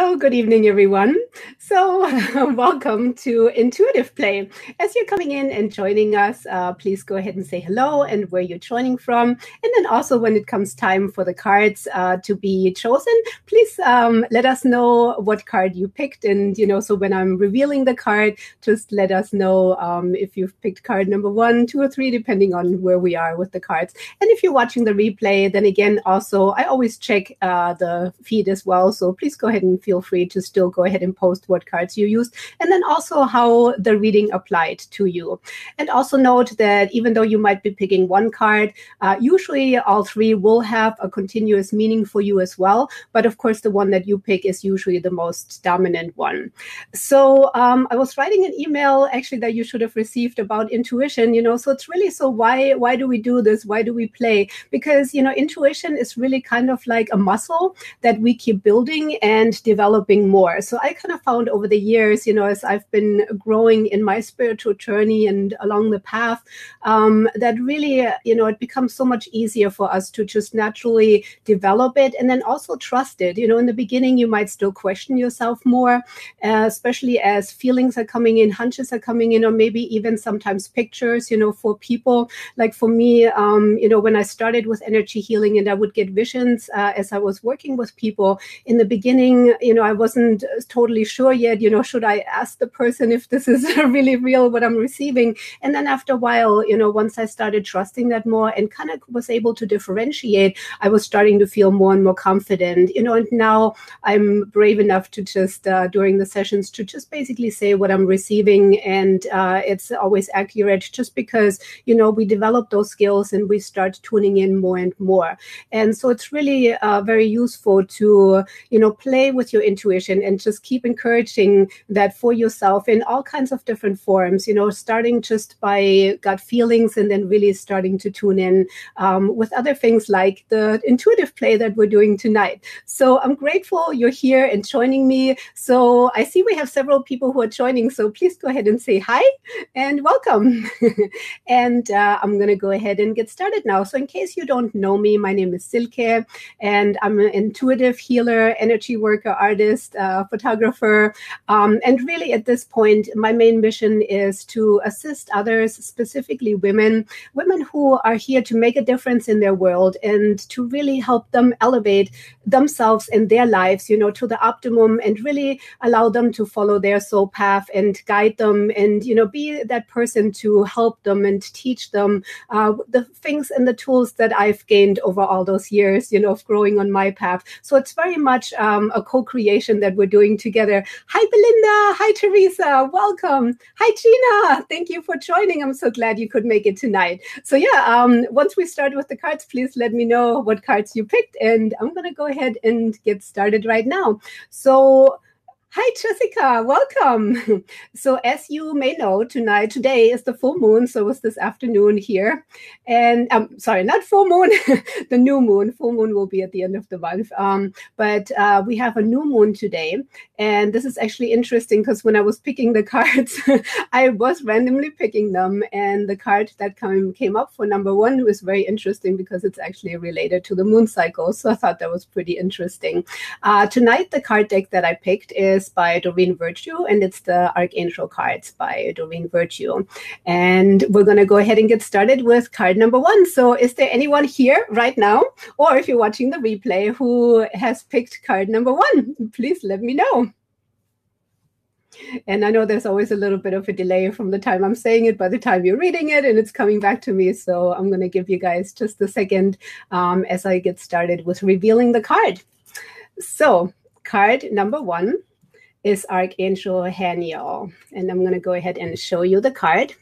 So, good evening, everyone. So, welcome to Intuitive Play. As you're coming in and joining us, please go ahead and say hello and where you're joining from. And then also when it comes time for the cards to be chosen, please let us know what card you picked. And, so when I'm revealing the card, just let us know if you've picked card number 1, 2, or 3, depending on where we are with the cards. And if you're watching the replay, then again, also, I always check the feed as well. So please go ahead and feel free to still go ahead and post what cards you used, and then also how the reading applied to you. And also note that even though you might be picking one card, usually all 3 will have a continuous meaning for you as well. But of course, the one that you pick is usually the most dominant one. So I was writing an email actually that you should have received about intuition, so it's really, so why do we do this? Why do we play? Because, intuition is really kind of like a muscle that we keep building and developing more. So I kind of found over the years, as I've been growing in my spiritual journey and along the path, that really, it becomes so much easier for us to just naturally develop it and then also trust it. In the beginning, you might still question yourself more, especially as feelings are coming in, hunches are coming in, or maybe even sometimes pictures, for people. Like for me, when I started with energy healing and I would get visions as I was working with people in the beginning, I wasn't totally sure yet, should I ask the person if this is really real, what I'm receiving? And then after a while, once I started trusting that more and kind of was able to differentiate, I was starting to feel more and more confident, and now I'm brave enough to just, during the sessions, to just basically say what I'm receiving. And it's always accurate just because, we develop those skills and we start tuning in more and more. And so it's really very useful to, play with your intuition and just keep encouraging that for yourself in all kinds of different forms, starting just by gut feelings and then really starting to tune in with other things like the intuitive play that we're doing tonight. So I'm grateful you're here and joining me. So I see we have several people who are joining. So please go ahead and say hi and welcome. And I'm going to go ahead and get started now. So in case you don't know me, my name is Silke, and I'm an intuitive healer, energy worker, artist, photographer. And really at this point, my main mission is to assist others, specifically women who are here to make a difference in their world and to really help them elevate themselves and their lives, to the optimum, and really allow them to follow their soul path and guide them and, be that person to help them and teach them the things and the tools that I've gained over all those years, of growing on my path. So it's very much a co-creation that we're doing together. Hi, Belinda. Hi, Teresa. Welcome. Hi, Gina. Thank you for joining. I'm so glad you could make it tonight. So once we start with the cards, please let me know what cards you picked. And I'm going to go ahead and get started right now. So hi, Jessica. Welcome. So as you may know, today is the full moon. So it's this afternoon here. And sorry, not full moon, the new moon. Full moon will be at the end of the month. But we have a new moon today. And this is actually interesting because when I was picking the cards, I was randomly picking them. And the card that came up for number 1 was very interesting because it's actually related to the moon cycle. So I thought that was pretty interesting. Tonight, the card deck that I picked is by Doreen Virtue, and it's the Archangel cards by Doreen Virtue. And we're going to go ahead and get started with card number 1. So is there anyone here right now, or if you're watching the replay, who has picked card number 1? Please let me know. And I know there's always a little bit of a delay from the time I'm saying it by the time you're reading it and it's coming back to me. So I'm going to give you guys just a second as I get started with revealing the card. So card number 1 is Archangel Haniel. And I'm going to go ahead and show you the card.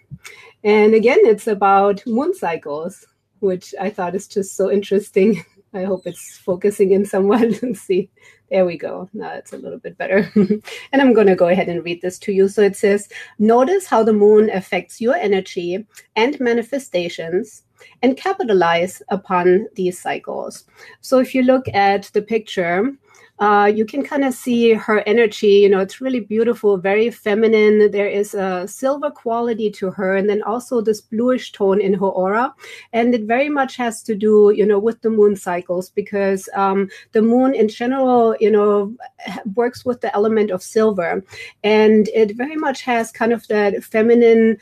And again, it's about moon cycles, which I thought is just so interesting. I hope it's focusing in somewhat. Let's see. There we go. Now it's a little bit better. And I'm going to go ahead and read this to you. So it says, notice how the moon affects your energy and manifestations and capitalize upon these cycles. So if you look at the picture, you can kind of see her energy. It's really beautiful, very feminine. There is a silver quality to her, and then also this bluish tone in her aura. And it very much has to do, with the moon cycles, because the moon in general, works with the element of silver. And it very much has kind of that feminine,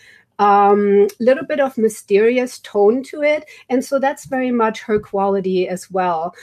little bit of mysterious tone to it. And so that's very much her quality as well.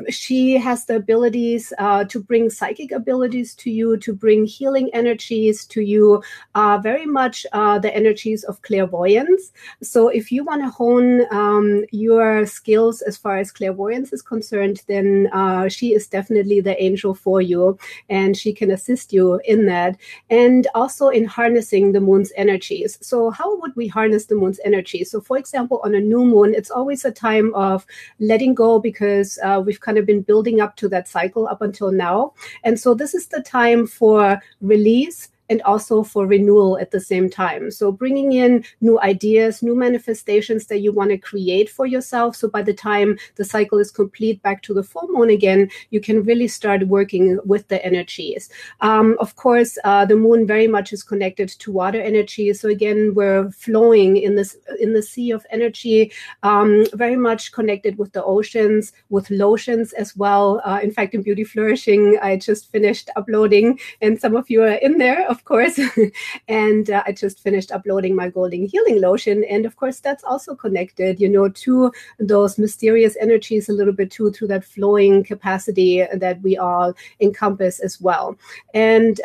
She has the abilities to bring psychic abilities to you, to bring healing energies to you, very much the energies of clairvoyance. So if you want to hone your skills as far as clairvoyance is concerned, then she is definitely the angel for you, and she can assist you in that. And also in harnessing the moon's energies. So how would we harness the moon's energy? So for example, on a new moon, it's always a time of letting go, because we've kind of been building up to that cycle up until now. And so this is the time for release and also for renewal at the same time. So bringing in new ideas, new manifestations that you want to create for yourself. So by the time the cycle is complete, back to the full moon again, you can really start working with the energies. Of course, the moon very much is connected to water energy. So again, we're flowing in the sea of energy, very much connected with the oceans, with lotions as well. In fact, in Beauty Flourishing, I just finished uploading, and some of you are in there, of course. And I just finished uploading my golden healing lotion. And of course, that's also connected, to those mysterious energies a little bit too, to that flowing capacity that we all encompass as well. And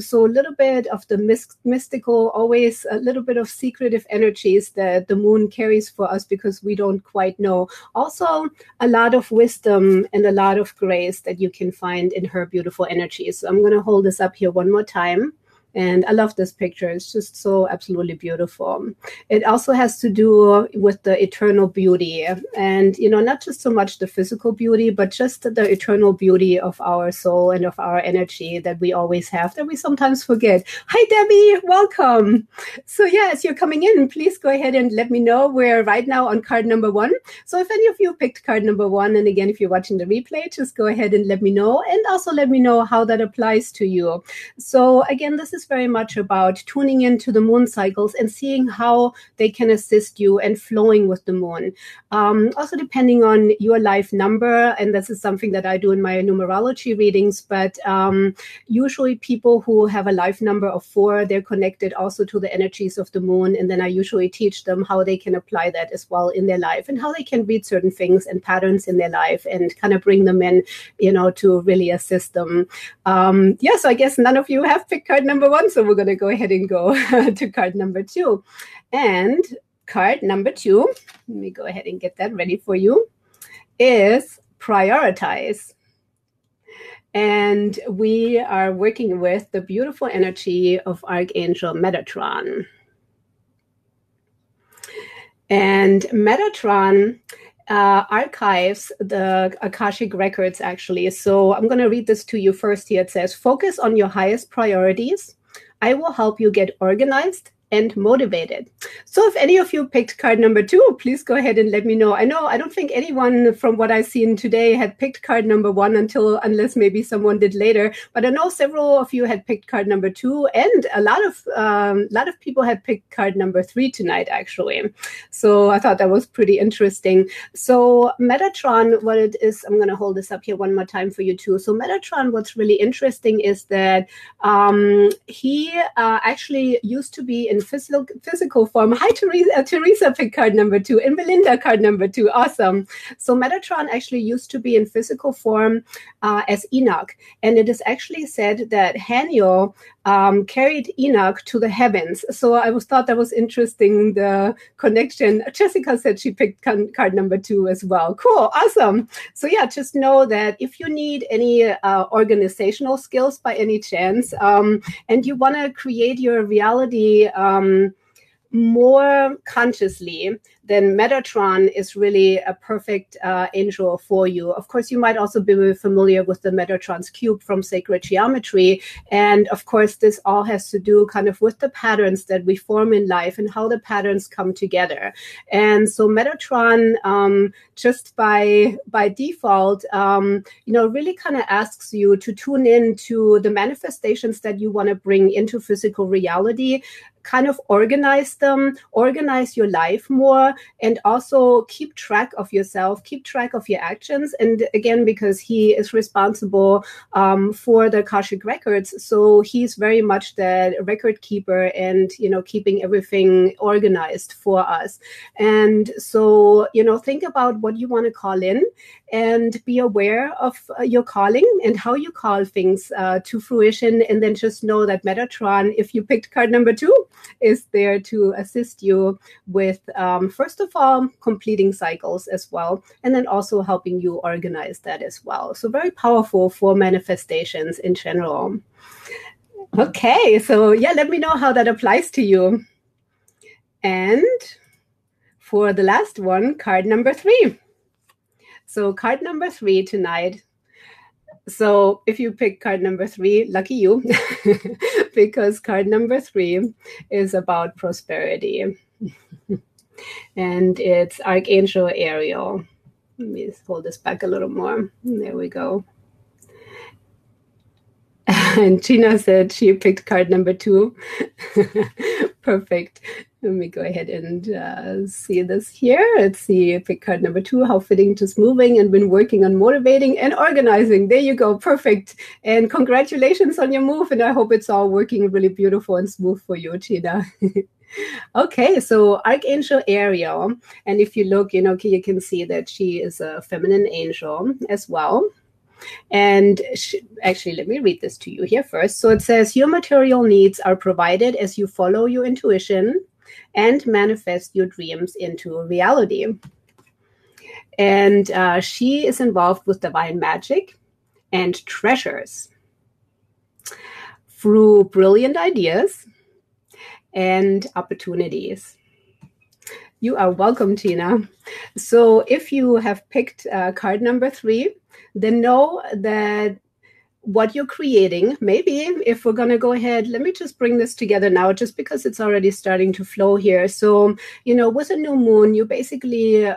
so a little bit of the mystical, always a little bit of secretive energies that the moon carries for us, because we don't quite know. Also, a lot of wisdom and a lot of grace that you can find in her beautiful energies. So I'm going to hold this up here one more time. And I love this picture. It's just so absolutely beautiful. It also has to do with the eternal beauty, and, not just so much the physical beauty, but just the eternal beauty of our soul and of our energy that we always have, that we sometimes forget. Hi, Debbie. Welcome. So yeah, as you're coming in, please go ahead and let me know. We're right now on card number 1. So if any of you picked card number 1, and again, if you're watching the replay, just go ahead and let me know. And also let me know how that applies to you. So again, this is very much about tuning into the moon cycles and seeing how they can assist you and flowing with the moon. Also depending on your life number, and this is something that I do in my numerology readings, but usually people who have a life number of 4, they're connected also to the energies of the moon. And then I usually teach them how they can apply that as well in their life, and how they can read certain things and patterns in their life and kind of bring them in, to really assist them. So I guess none of you have picked card number 1. So we're going to go ahead and go to card number 2. And card number 2, let me go ahead and get that ready for you, is prioritize. And we are working with the beautiful energy of Archangel Metatron. And Metatron archives the Akashic records, actually. So I'm going to read this to you first here. It says, focus on your highest priorities. I will help you get organized and motivated. So if any of you picked card number 2, please go ahead and let me know. I don't think anyone from what I've seen today had picked card number 1 unless maybe someone did later. But I know several of you had picked card number 2, and a lot of people had picked card number 3 tonight, actually. So I thought that was pretty interesting. So Metatron, what it is, I'm going to hold this up here one more time for you too. So Metatron, what's really interesting is that he actually used to be in physical form. Hi, Teresa. Teresa picked card number 2, and Melinda card number 2. Awesome. So Metatron actually used to be in physical form as Enoch, and it is actually said that Haniel carried Enoch to the heavens. So I thought that was interesting, the connection. Jessica said she picked card number 2 as well. Cool. Awesome. So yeah, just know that if you need any organizational skills by any chance, and you want to create your reality more consciously, then Metatron is really a perfect angel for you. Of course, you might also be familiar with the Metatron's cube from sacred geometry. And of course, this all has to do kind of with the patterns that we form in life and how the patterns come together. And so Metatron, just by default, really kind of asks you to tune in to the manifestations that you want to bring into physical reality, kind of organize them, organize your life more, and also keep track of yourself, keep track of your actions. And again, because he is responsible for the Akashic records, so he's very much the record keeper and, keeping everything organized for us. And so, think about what you want to call in and be aware of your calling and how you call things to fruition. And then just know that Metatron, if you picked card number 2, is there to assist you with, first of all, completing cycles as well, and then also helping you organize that as well. So very powerful for manifestations in general. Okay, so let me know how that applies to you. And for the last one, card number 3. So card number 3 tonight. So if you pick card number 3, lucky you, because card number 3 is about prosperity. And it's Archangel Ariel. Let me hold this back a little more. There we go. And Gina said she picked card number 2. Perfect. Let me go ahead and see this here. Let's see, pick card number 2, how fitting, just moving and been working on motivating and organizing. There you go. Perfect. And congratulations on your move. And I hope it's all working really beautiful and smooth for you, Gina. Okay, so Archangel Ariel. And if you look, you can see that she is a feminine angel as well. And actually, let me read this to you here first. So it says, your material needs are provided as you follow your intuition and manifest your dreams into reality. And she is involved with divine magic and treasures through brilliant ideas and opportunities. You are welcome, Tina. So if you have picked card number 3, then know that what you're creating, maybe if we're going to go ahead, let me just bring this together now, just because it's already starting to flow here. So, with a new moon, you basically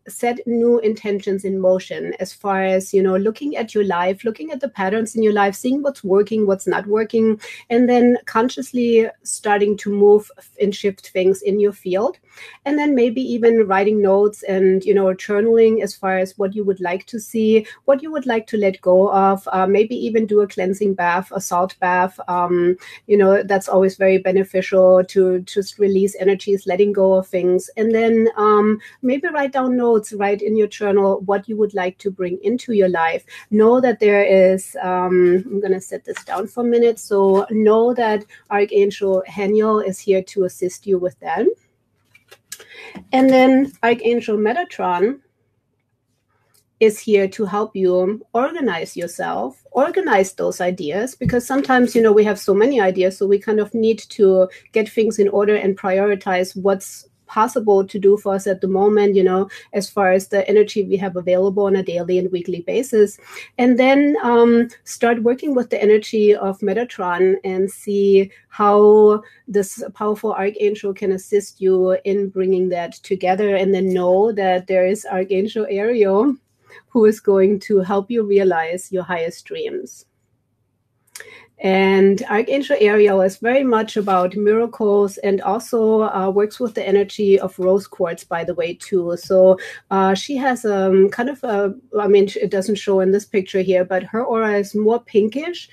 set new intentions in motion as far as, looking at your life, looking at the patterns in your life, seeing what's working, what's not working, and then consciously starting to move and shift things in your field. And then maybe even writing notes and, journaling as far as what you would like to see, what you would like to let go of, maybe even do a cleansing bath, a salt bath. That's always very beneficial to just release energies, letting go of things. And then maybe write down notes, write in your journal what you would like to bring into your life. Know that there is, I'm going to set this down for a minute. So know that Archangel Haniel is here to assist you with that. And then Archangel Metatron is here to help you organize yourself, organize those ideas, because sometimes, we have so many ideas, so we kind of need to get things in order and prioritize what's possible to do for us at the moment, as far as the energy we have available on a daily and weekly basis. And then start working with the energy of Metatron and see how this powerful archangel can assist you in bringing that together. And then know that there is Archangel Ariel, who is going to help you realize your highest dreams. And Archangel Ariel is very much about miracles and also works with the energy of rose quartz, by the way, too. So she has kind of it doesn't show in this picture here, but her aura is more pinkish,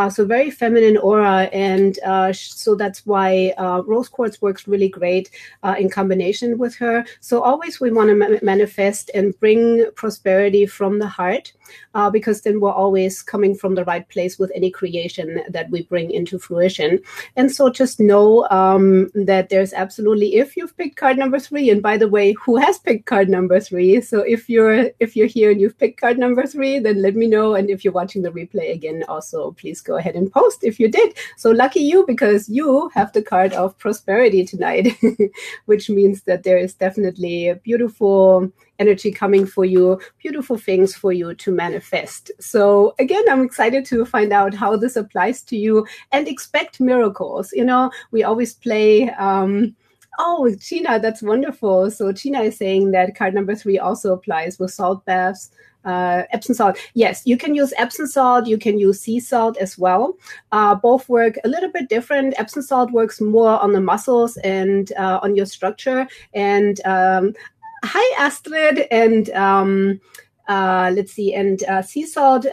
so very feminine aura. And so that's why rose quartz works really great in combination with her. So always we want to manifest and bring prosperity from the heart. because then we're always coming from the right place with any creation that we bring into fruition. And so just know that there's absolutely, if you've picked card number 3, and by the way, who has picked card number 3? So if you're here and you've picked card number 3, then let me know. And if you're watching the replay again, also please go ahead and post if you did. So lucky you, because you have the card of prosperity tonight, which means that there is definitely a beautiful energy coming for you, beautiful things for you to manifest. So again, I'm excited to find out how this applies to you, and expect miracles. You know, we always play, oh, Gina, that's wonderful. So Gina is saying that card number 3 also applies with salt baths. Epsom salt. Yes, you can use Epsom salt. You can use sea salt as well. Both work a little bit different. Epsom salt works more on the muscles and on your structure. And hi, Astrid. And let's see, and sea salt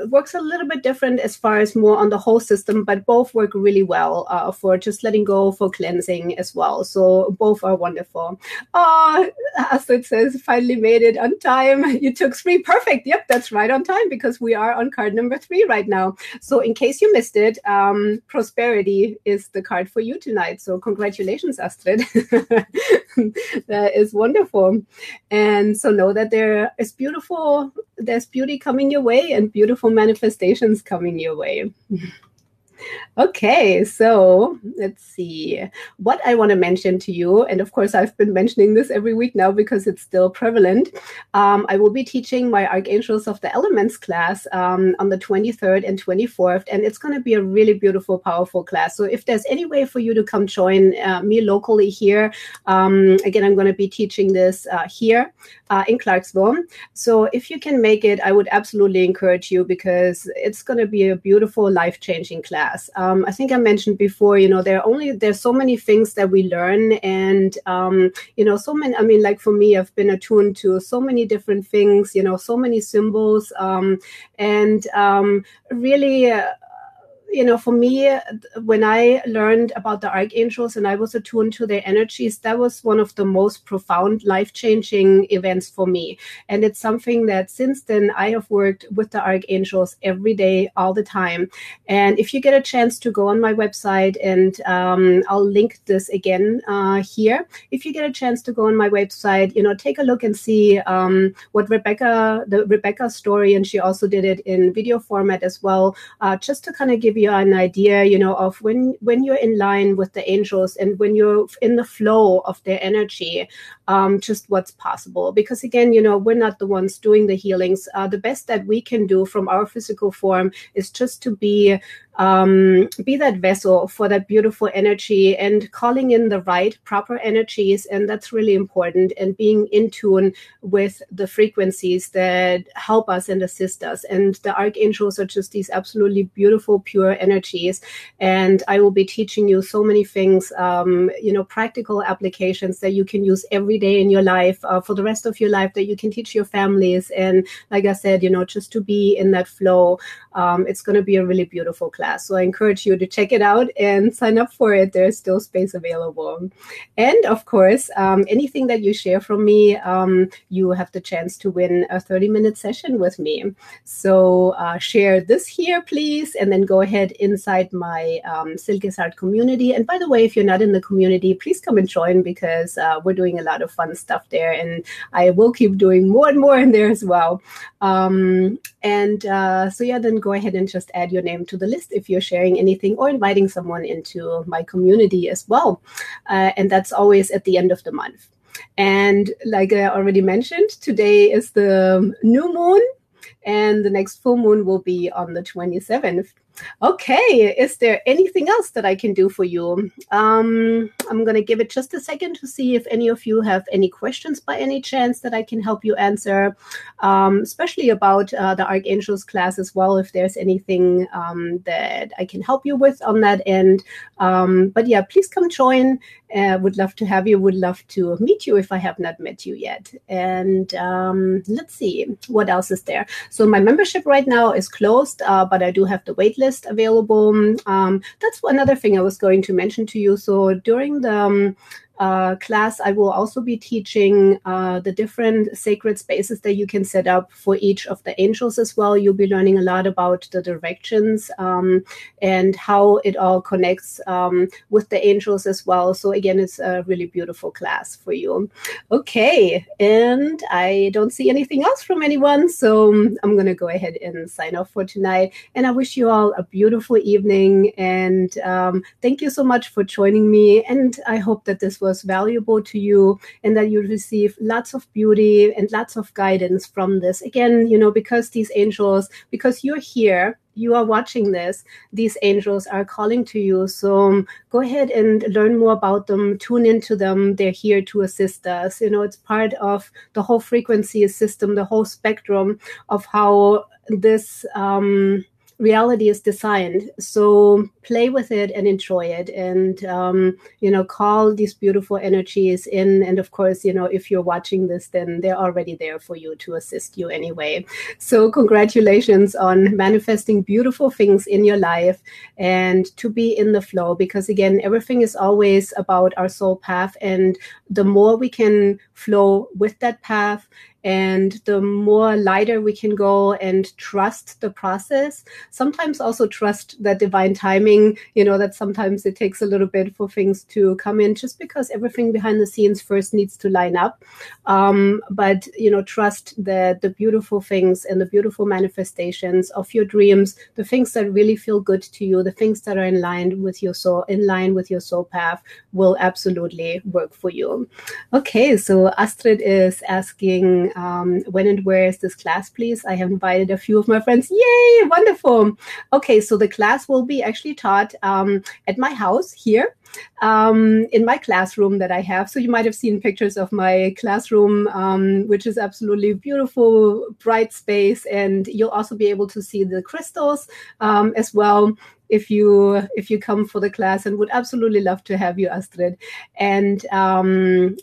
works a little bit different as far as more on the whole system, but both work really well for just letting go, for cleansing as well. So both are wonderful. Astrid says, finally made it on time. You took 3. Perfect. Yep, that's right on time, because we are on card number 3 right now. So in case you missed it, prosperity is the card for you tonight. So congratulations, Astrid. That is wonderful. And so know that there's beauty coming your way, and beautiful manifestations coming your way. Okay, so let's see what I want to mention to you. And of course, I've been mentioning this every week now because it's still prevalent. I will be teaching my Archangels of the Elements class on the 23rd and 24th, and it's going to be a really beautiful, powerful class. So if there's any way for you to come join me locally here, again, I'm going to be teaching this here in Clarksville. So if you can make it, I would absolutely encourage you, because it's going to be a beautiful, life-changing class. I think I mentioned before, you know, there's so many things that we learn, and you know, so many. I mean, like for me, I've been attuned to so many different things, you know, so many symbols, and really. You know, for me, when I learned about the archangels and I was attuned to their energies, that was one of the most profound, life-changing events for me. And it's something that since then I have worked with the archangels every day, all the time. And if you get a chance to go on my website, and I'll link this again here. If you get a chance to go on my website, you know, take a look and see what Rebecca's story, and she also did it in video format as well, just to kind of give you an idea, you know, of when you're in line with the angels and when you're in the flow of their energy, just what's possible. Because again, you know, we're not the ones doing the healings. The best that we can do from our physical form is just to be that vessel for that beautiful energy, and calling in the right, proper energies. And that's really important, and being in tune with the frequencies that help us and assist us. And the archangels are just these absolutely beautiful, pure energies. And I will be teaching you so many things, you know, practical applications that you can use every day in your life, for the rest of your life, that you can teach your families. And like I said, you know, just to be in that flow, it's going to be a really beautiful class. So I encourage you to check it out and sign up for it. There's still space available. And of course, anything that you share from me, you have the chance to win a 30-minute session with me. So share this here, please, and then go ahead inside my Silke's Heart community. And by the way, if you're not in the community, please come and join, because we're doing a lot of fun stuff there, and I will keep doing more and more in there as well. So yeah, then go ahead and just add your name to the list if you're sharing anything or inviting someone into my community as well. And that's always at the end of the month. And like I already mentioned, today is the new moon, and the next full moon will be on the 27th. Okay, is there anything else that I can do for you? I'm going to give it just a second to see if any of you have any questions by any chance that I can help you answer, especially about the Archangels class as well, if there's anything that I can help you with on that end. But yeah, please come join. Would love to have you, would love to meet you if I have not met you yet. And let's see, what else is there? So my membership right now is closed, but I do have the wait list available. That's another thing I was going to mention to you. So during the class, I will also be teaching the different sacred spaces that you can set up for each of the angels as well. You'll be learning a lot about the directions and how it all connects with the angels as well. So again, it's a really beautiful class for you. Okay, and I don't see anything else from anyone, so I'm going to go ahead and sign off for tonight. And I wish you all a beautiful evening, and thank you so much for joining me. And I hope that this was valuable to you and that you receive lots of beauty and lots of guidance from this. Again, because these angels, because you're here, you are watching this, these angels are calling to you. So go ahead and learn more about them, tune into them. They're here to assist us. It's part of the whole frequency system, the whole spectrum of how this reality is designed. So play with it and enjoy it, and call these beautiful energies in. And of course, if you're watching this, then they're already there for you to assist you anyway. So congratulations on manifesting beautiful things in your life and to be in the flow, because again, everything is always about our soul path, and the more we can flow with that path, and the more lighter we can go and trust the process, sometimes also trust that divine timing, that sometimes it takes a little bit for things to come in, just because everything behind the scenes first needs to line up. But, trust that the beautiful things and the beautiful manifestations of your dreams, the things that really feel good to you, the things that are in line with your soul path, will absolutely work for you. Okay, so Astrid is asking, when and where is this class, please? I have invited a few of my friends. Yay, wonderful. Okay, so the class will be actually taught at my house here, in my classroom that I have. So you might have seen pictures of my classroom, which is absolutely beautiful, bright space. And you'll also be able to see the crystals as well, if you come for the class, and would absolutely love to have you, Astrid. And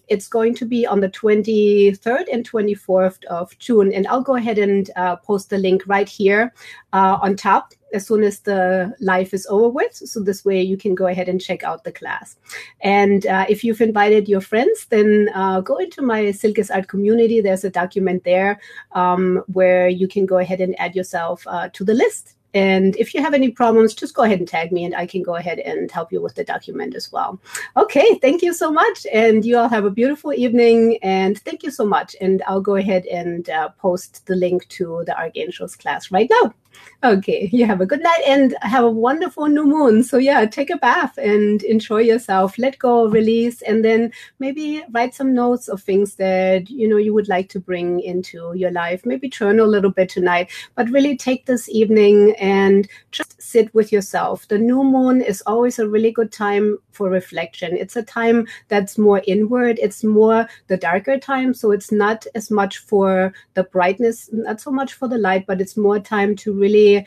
it's going to be on the 23rd and 24th of June. And I'll go ahead and post the link right here on top as soon as the live is over with. So this way you can go ahead and check out the class. And if you've invited your friends, then go into my Silkes Art community. There's a document there where you can go ahead and add yourself to the list. And if you have any problems, just go ahead and tag me, and I can go ahead and help you with the document as well. Okay, thank you so much. And you all have a beautiful evening. And thank you so much. And I'll go ahead and post the link to the Archangels class right now. Okay, you have a good night and have a wonderful new moon. So yeah, take a bath and enjoy yourself. Let go, release, and then maybe write some notes of things that you would like to bring into your life. Maybe journal a little bit tonight, but really take this evening and just sit with yourself. The new moon is always a really good time for reflection. It's a time that's more inward. It's more the darker time. So it's not as much for the brightness, not so much for the light, but it's more time to really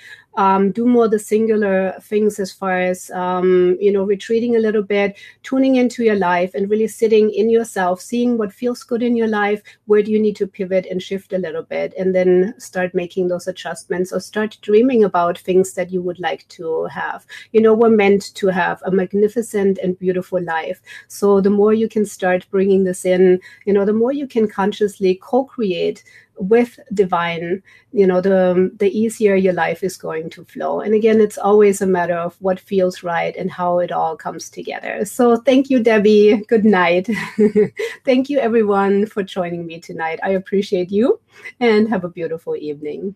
do more the singular things, as far as retreating a little bit, tuning into your life, and really sitting in yourself, seeing what feels good in your life. Where do you need to pivot and shift a little bit, and then start making those adjustments, or start dreaming about things that you would like to have. We're meant to have a magnificent and beautiful life. So the more you can start bringing this in, the more you can consciously co-create with divine, the easier your life is going to flow. And again, it's always a matter of what feels right and how it all comes together. So thank you, Debbie. Good night. Thank you, everyone, for joining me tonight. I appreciate you, and have a beautiful evening.